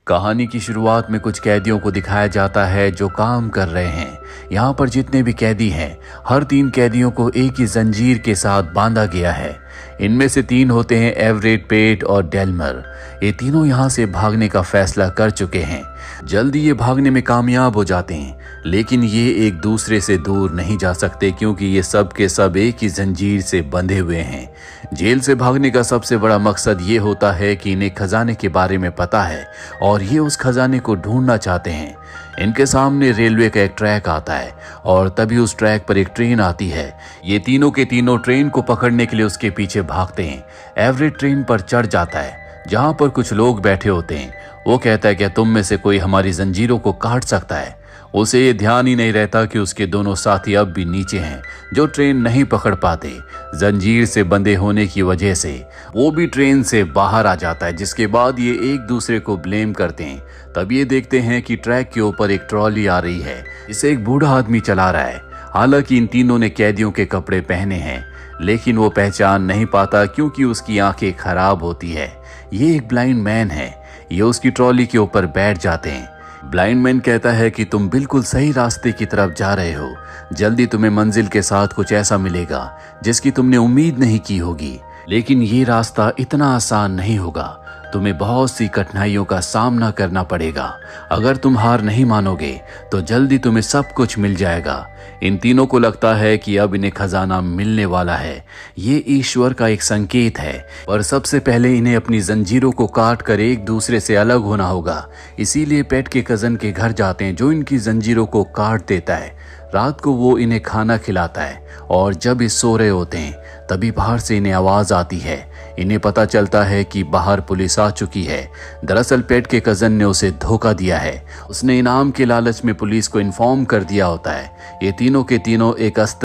कहानी की शुरुआत में कुछ कैदियों को दिखाया जाता है जो काम कर रहे हैं। यहाँ पर जितने भी कैदी हैं, हर 3 कैदियों को एक ही जंजीर के साथ बांधा गया है। इनमें से 3 होते हैं एवरेट, पेट और डेल्मर। ये तीनों यहाँ से भागने का फैसला कर चुके हैं। जल्दी ये भागने में कामयाब हो जाते हैं, लेकिन ये एक दूसरे से दूर नहीं जा सकते क्योंकि ये सब के सब एक ही जंजीर से बंधे हुए हैं। जेल से भागने का सबसे बड़ा मकसद ये होता है कि इन्हें खजाने के बारे में पता है और ये उस खजाने को ढूंढना चाहते हैं। इनके सामने रेलवे का एक ट्रैक आता है और तभी उस ट्रैक पर एक ट्रेन आती है। ये तीनों के तीनों ट्रेन को पकड़ने के लिए उसके पीछे भागते हैं। एवरेट ट्रेन पर चढ़ जाता है जहां पर कुछ लोग बैठे होते हैं। वो कहता है कि तुम में से कोई हमारी जंजीरों को काट सकता है। उसे ये ध्यान ही नहीं रहता कि उसके दोनों साथी अब भी नीचे हैं जो ट्रेन नहीं पकड़ पाते। जंजीर से बंधे होने की वजह से वो भी ट्रेन से बाहर आ जाता है, जिसके बाद ये एक दूसरे को ब्लेम करते हैं। तब ये देखते हैं कि ट्रैक के ऊपर एक ट्रॉली आ रही है, इसे एक बूढ़ा आदमी चला रहा है। हालांकि इन तीनों ने कैदियों के कपड़े पहने हैं, लेकिन वो पहचान नहीं पाता क्योंकि उसकी आंखें खराब होती है। ये एक ब्लाइंड मैन है। ये उसकी ट्रॉली के ऊपर बैठ जाते हैं। ब्लाइंड मैन कहता है कि तुम बिल्कुल सही रास्ते की तरफ जा रहे हो। जल्दी तुम्हें मंजिल के साथ कुछ ऐसा मिलेगा जिसकी तुमने उम्मीद नहीं की होगी, लेकिन ये रास्ता इतना आसान नहीं होगा। तुम्हें बहुत सी कठिनाइयों का सामना करना पड़ेगा। अगर तुम हार नहीं मानोगे तो जल्दी तुम्हें सब कुछ मिल जाएगा। इन तीनों को लगता है कि अब इन्हें खजाना मिलने वाला है। ये ईश्वर का एक संकेत है, पर सबसे पहले इन्हें अपनी जंजीरों को काट कर एक दूसरे से अलग होना होगा। इसीलिए पेट के कजन के घर जाते हैं जो इनकी जंजीरों को काट देता है। रात को वो इन्हें खाना खिलाता है और जब ये सो रहे होते हैं तभी बाहर से इन्हें आवाज आती है। इन्हें पता चलता है कि बाहर पुलिस आ चुकी है। दरअसल पेट के कजन ने उसे धोखा दिया है। उसने इनाम के लालच में पुलिस को इन्फॉर्म कर दिया होता है। ये तीनों के तीनों एक अस्त्र